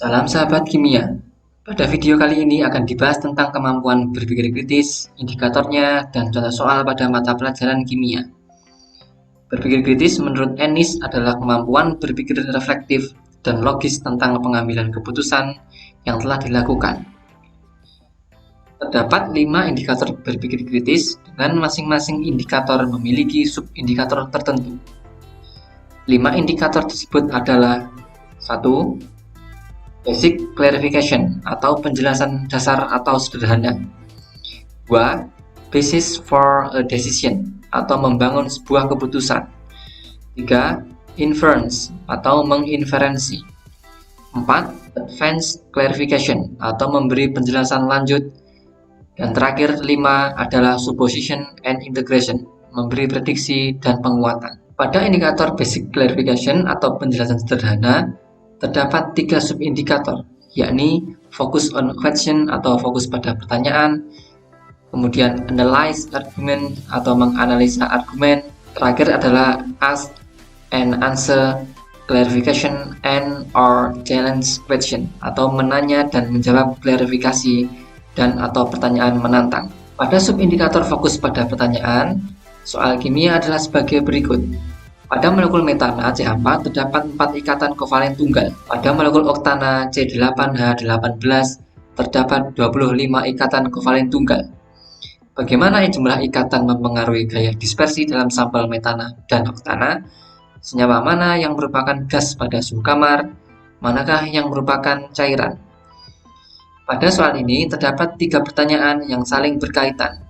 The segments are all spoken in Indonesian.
Salam sahabat kimia. Pada video kali ini akan dibahas tentang kemampuan berpikir kritis, indikatornya, dan contoh soal pada mata pelajaran kimia. Berpikir kritis menurut Ennis adalah kemampuan berpikir reflektif dan logis tentang pengambilan keputusan yang telah dilakukan. Terdapat 5 indikator berpikir kritis dengan masing-masing indikator memiliki sub-indikator tertentu. 5 indikator tersebut adalah 1. Basic clarification atau penjelasan dasar atau sederhana. 2. Basis for a decision atau membangun sebuah keputusan. 3. Inference atau menginferensi. 4. Advanced clarification atau memberi penjelasan lanjut. Dan terakhir 5 adalah supposition and integration, memberi prediksi dan penguatan. Pada indikator basic clarification atau penjelasan sederhana, terdapat 3 subindikator, yakni focus on question atau fokus pada pertanyaan, kemudian analyze argument atau menganalisa argumen, terakhir adalah ask and answer clarification and or challenge question atau menanya dan menjawab klarifikasi dan atau pertanyaan menantang. Pada subindikator fokus pada pertanyaan, soal kimia adalah sebagai berikut. Pada molekul metana C4 terdapat 4 ikatan kovalen tunggal. Pada molekul oktana C8H18 terdapat 25 ikatan kovalen tunggal. Bagaimana jumlah ikatan mempengaruhi gaya dispersi dalam sampel metana dan oktana? Senyawa mana yang merupakan gas pada suhu kamar? Manakah yang merupakan cairan? Pada soal ini terdapat 3 pertanyaan yang saling berkaitan.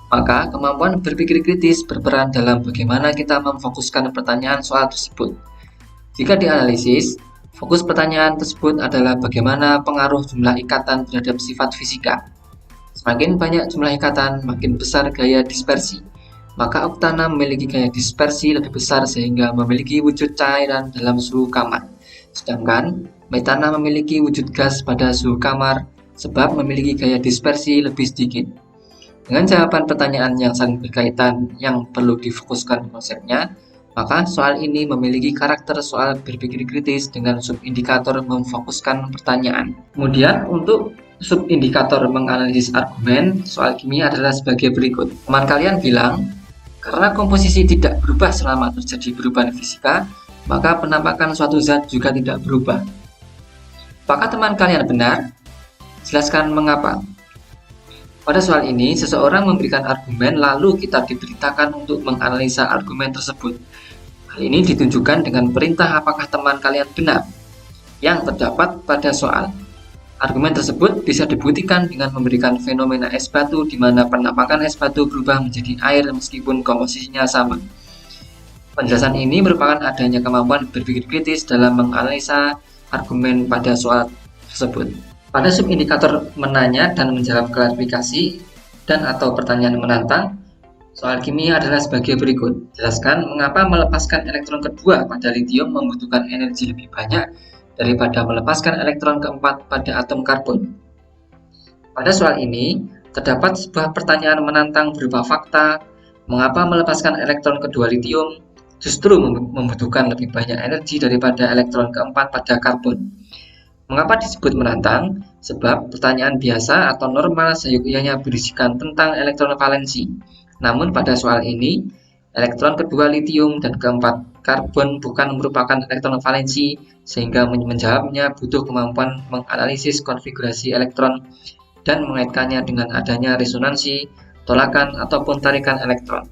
Maka, kemampuan berpikir kritis berperan dalam bagaimana kita memfokuskan pertanyaan soal tersebut. Jika dianalisis, fokus pertanyaan tersebut adalah bagaimana pengaruh jumlah ikatan terhadap sifat fisika. Semakin banyak jumlah ikatan, makin besar gaya dispersi. Maka oktana memiliki gaya dispersi lebih besar sehingga memiliki wujud cairan dalam suhu kamar. Sedangkan metana memiliki wujud gas pada suhu kamar sebab memiliki gaya dispersi lebih sedikit. Dengan jawaban pertanyaan yang saling berkaitan yang perlu difokuskan konsepnya, maka soal ini memiliki karakter soal berpikir kritis dengan subindikator memfokuskan pertanyaan. Kemudian untuk subindikator menganalisis argumen, soal kimia adalah sebagai berikut. Teman kalian bilang, karena komposisi tidak berubah selama terjadi perubahan fisika, maka penampakan suatu zat juga tidak berubah. Apakah teman kalian benar? Jelaskan mengapa. Pada soal ini, seseorang memberikan argumen lalu kita diberitakan untuk menganalisa argumen tersebut. Hal ini ditunjukkan dengan perintah apakah teman kalian benar yang terdapat pada soal. Argumen tersebut bisa dibuktikan dengan memberikan fenomena es batu di mana penampakan es batu berubah menjadi air meskipun komposisinya sama. Penjelasan ini merupakan adanya kemampuan berpikir kritis dalam menganalisa argumen pada soal tersebut. Pada subindikator menanya dan menjawab klarifikasi dan atau pertanyaan menantang, soal kimia adalah sebagai berikut. Jelaskan mengapa melepaskan elektron kedua pada litium membutuhkan energi lebih banyak daripada melepaskan elektron keempat pada atom karbon. Pada soal ini, terdapat sebuah pertanyaan menantang berupa fakta, mengapa melepaskan elektron kedua litium justru membutuhkan lebih banyak energi daripada elektron keempat pada karbon. Mengapa disebut menantang? Sebab pertanyaan biasa atau normal seyogyanya berisikan tentang elektron valensi. Namun pada soal ini, elektron kedua litium dan keempat karbon bukan merupakan elektron valensi, sehingga menjawabnya butuh kemampuan menganalisis konfigurasi elektron dan mengaitkannya dengan adanya resonansi, tolakan, ataupun tarikan elektron.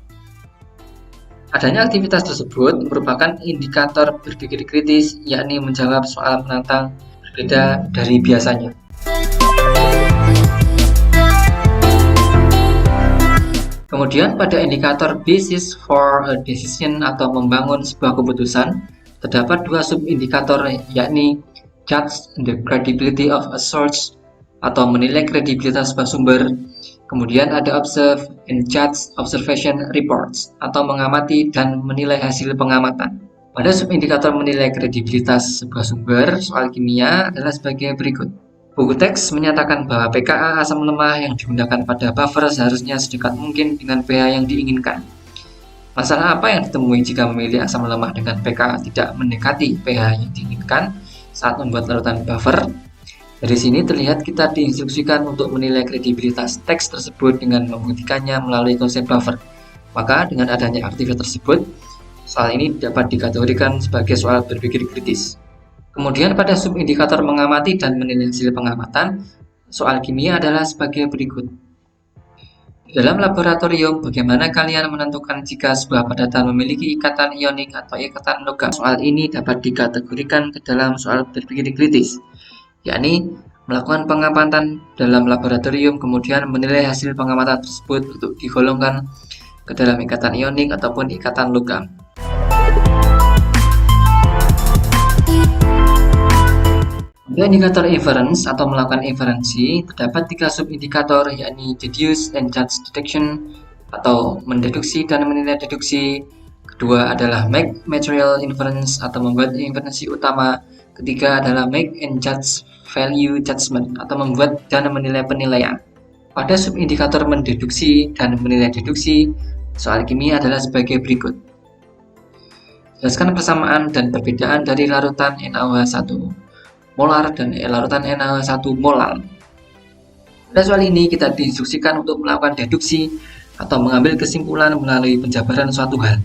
Adanya aktivitas tersebut merupakan indikator berpikir kritis, yakni menjawab soal menantang berbeda dari biasanya. Kemudian pada indikator basis for a decision atau membangun sebuah keputusan, terdapat 2 subindikator yakni judge the credibility of a source atau menilai kredibilitas sebuah sumber. Kemudian ada observe and judge observation reports atau mengamati dan menilai hasil pengamatan. Pada subindikator menilai kredibilitas sebuah sumber, soal kimia adalah sebagai berikut. Buku teks menyatakan bahwa pKa asam lemah yang digunakan pada buffer seharusnya sedekat mungkin dengan pH yang diinginkan. Masalah apa yang ditemui jika memilih asam lemah dengan pKa tidak mendekati pH yang diinginkan? saat membuat larutan buffer. Dari sini terlihat kita diinstruksikan untuk menilai kredibilitas teks tersebut dengan membuktikannya melalui konsep buffer. Maka dengan adanya aktivitas tersebut, soal ini dapat dikategorikan sebagai soal berpikir kritis. Kemudian pada subindikator mengamati dan menilai hasil pengamatan, soal kimia adalah sebagai berikut. Dalam laboratorium, bagaimana kalian menentukan jika sebuah padatan memiliki ikatan ionik atau ikatan logam? Soal ini dapat dikategorikan ke dalam soal berpikir kritis, yakni melakukan pengamatan dalam laboratorium kemudian menilai hasil pengamatan tersebut untuk digolongkan ke dalam ikatan ionik ataupun ikatan logam. Pada indikator inference atau melakukan inferensi, terdapat 3 subindikator, yakni deduce and judge deduction atau mendeduksi dan menilai deduksi. Kedua adalah make material inference atau membuat inferensi utama. Ketiga adalah make and judge value judgment atau membuat dan menilai penilaian. Pada subindikator mendeduksi dan menilai deduksi, soal kimia adalah sebagai berikut. Jelaskan persamaan dan perbedaan dari larutan NaOH1 molar dan larutan NaOH1 molal. Pada soal ini kita diinstruksikan untuk melakukan deduksi atau mengambil kesimpulan melalui penjabaran suatu hal.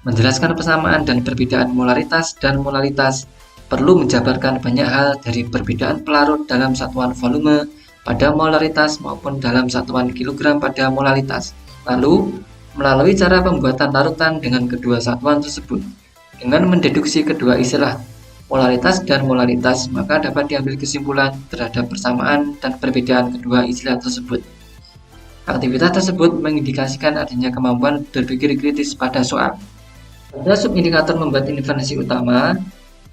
Menjelaskan persamaan dan perbedaan molaritas dan molalitas perlu menjabarkan banyak hal dari perbedaan pelarut dalam satuan volume pada molaritas maupun dalam satuan kilogram pada molalitas. Lalu, melalui cara pembuatan larutan dengan kedua satuan tersebut, dengan mendeduksi kedua istilah molaritas dan molaritas, maka dapat diambil kesimpulan terhadap persamaan dan perbedaan kedua istilah tersebut. Aktivitas tersebut mengindikasikan adanya kemampuan berpikir kritis pada soal. Pada subindikator membuat inferensi utama,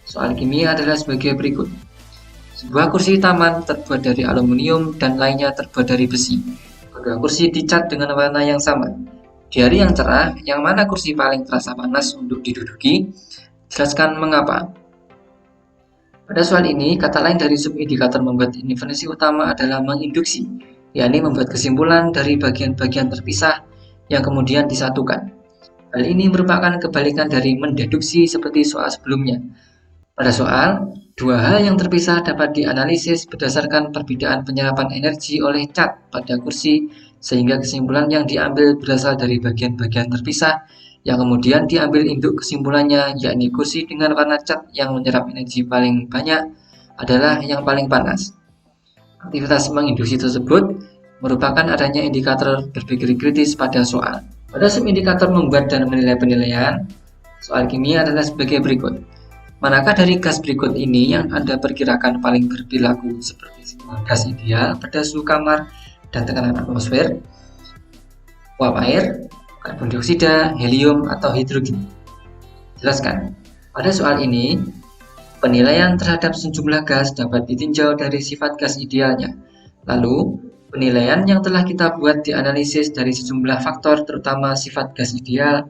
soal kimia adalah sebagai berikut. Sebuah kursi taman terbuat dari aluminium dan lainnya terbuat dari besi. Kedua kursi dicat dengan warna yang sama. Di hari yang cerah, yang mana kursi paling terasa panas untuk diduduki? Jelaskan mengapa. Pada soal ini, kata lain dari subindikator membuat inferensi utama adalah menginduksi, yakni membuat kesimpulan dari bagian-bagian terpisah yang kemudian disatukan. Hal ini merupakan kebalikan dari mendeduksi seperti soal sebelumnya. Pada soal, dua hal yang terpisah dapat dianalisis berdasarkan perbedaan penyerapan energi oleh cat pada kursi, sehingga kesimpulan yang diambil berasal dari bagian-bagian terpisah yang kemudian diambil induk kesimpulannya, yakni kursi dengan warna cat yang menyerap energi paling banyak adalah yang paling panas. Aktivitas menginduksi tersebut merupakan adanya indikator berpikir kritis pada soal. Pada subindikator membuat dan menilai penilaian, soal kimia adalah sebagai berikut. Manakah dari gas berikut ini yang Anda perkirakan paling berperilaku seperti sebuah gas ideal pada suhu kamar dan tekanan atmosfer? Uap air, karbon dioksida, helium, atau hidrogen? Jelaskan. Pada soal ini, penilaian terhadap sejumlah gas dapat ditinjau dari sifat gas idealnya. Lalu, penilaian yang telah kita buat dianalisis dari sejumlah faktor terutama sifat gas ideal,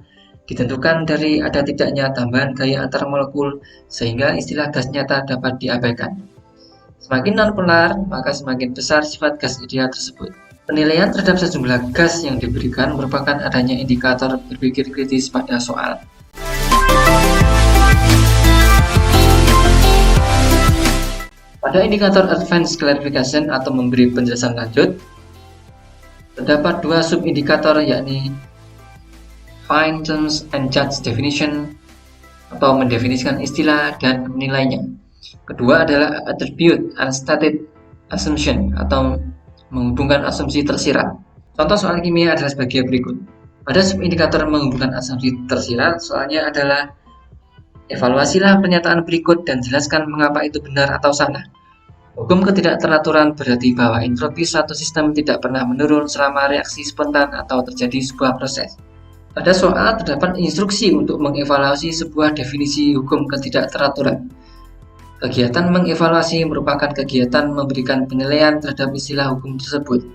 ditentukan dari ada tidaknya tambahan gaya antar molekul sehingga istilah gas nyata dapat diabaikan. Semakin non-polar, maka semakin besar sifat gas ideal tersebut. Penilaian terhadap sejumlah gas yang diberikan merupakan adanya indikator berpikir kritis pada soal. Pada indikator advanced clarification atau memberi penjelasan lanjut, terdapat dua subindikator, yakni find terms and judge definition atau mendefinisikan istilah dan menilainya. Kedua adalah attribute unstated assumption atau menghubungkan asumsi tersirat. Contoh soal kimia adalah sebagai berikut. Pada subindikator menghubungkan asumsi tersirat, soalnya adalah evaluasilah pernyataan berikut dan jelaskan mengapa itu benar atau salah. Hukum ketidakteraturan berarti bahwa entropi suatu sistem tidak pernah menurun selama reaksi spontan atau terjadi sebuah proses. Pada soal terdapat instruksi untuk mengevaluasi sebuah definisi hukum ketidakteraturan. Kegiatan mengevaluasi merupakan kegiatan memberikan penilaian terhadap istilah hukum tersebut.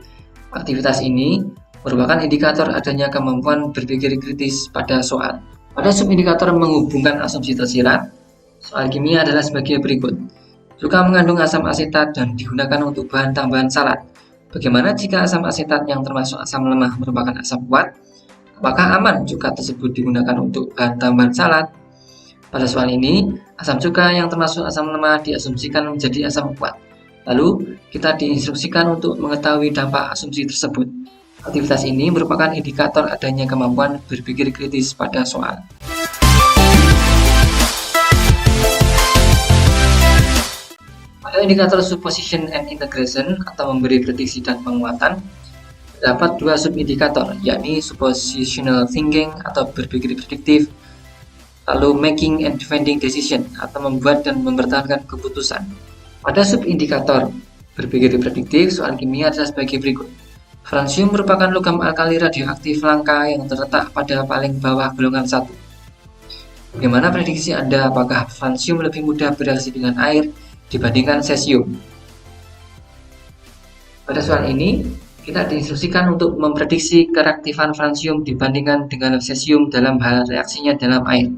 Aktivitas ini merupakan indikator adanya kemampuan berpikir kritis pada soal. Pada subindikator menghubungkan asumsi tersirat, soal kimia adalah sebagai berikut. Cuka mengandung asam asetat dan digunakan untuk bahan tambahan salad. Bagaimana jika asam asetat yang termasuk asam lemah merupakan asam kuat? Apakah aman cuka tersebut digunakan untuk bahan tambahan salad? Pada soal ini, asam cuka yang termasuk asam lemah diasumsikan menjadi asam kuat. Lalu, kita diinstruksikan untuk mengetahui dampak asumsi tersebut. Aktivitas ini merupakan indikator adanya kemampuan berpikir kritis pada soal. Pada indikator supposition and integration atau memberi prediksi dan penguatan, terdapat dua subindikator, yakni suppositional thinking atau berpikir prediktif, lalu making and defending decision atau membuat dan mempertahankan keputusan. Pada subindikator berpikir prediktif, soal kimia adalah sebagai berikut. Francium merupakan logam alkali radioaktif langka yang terletak pada paling bawah golongan 1. Bagaimana prediksi Anda apakah francium lebih mudah bereaksi dengan air dibandingkan cesium? Pada soal ini, kita diinstruksikan untuk memprediksi kereaktifan francium dibandingkan dengan cesium dalam hal reaksinya dalam air.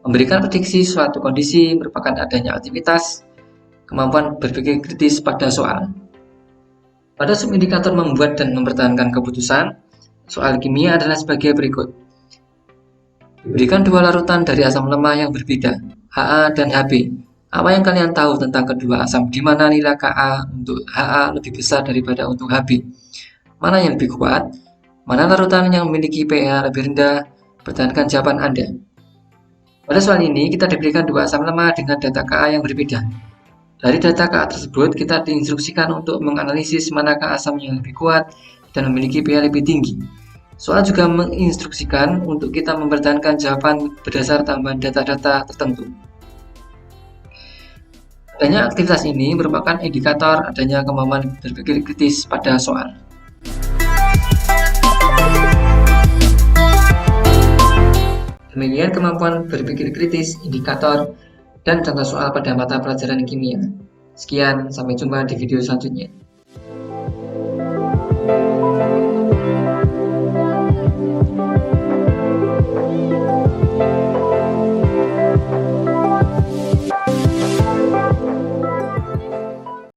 Memberikan prediksi suatu kondisi merupakan adanya aktivitas, kemampuan berpikir kritis pada soal. Pada subindikator membuat dan mempertahankan keputusan, soal kimia adalah sebagai berikut. Diberikan dua larutan dari asam lemah yang berbeda, Ha dan Hb. Apa yang kalian tahu tentang kedua asam di mana nilai Ka untuk Ha lebih besar daripada untuk Hb? Mana yang lebih kuat? Mana larutan yang memiliki pH lebih rendah? Pertahankan jawaban Anda. Pada soal ini, kita diberikan dua asam lemah dengan data Ka yang berbeda. Dari data Ka tersebut, kita diinstruksikan untuk menganalisis manakah asam yang lebih kuat dan memiliki pH lebih tinggi. Soal juga menginstruksikan untuk kita mempertahankan jawaban berdasar tambahan data-data tertentu. Adanya aktivitas ini merupakan indikator adanya kemampuan berpikir kritis pada soal. Demikian kemampuan berpikir kritis, indikator, dan contoh soal pada mata pelajaran kimia. Sekian, sampai jumpa di video selanjutnya.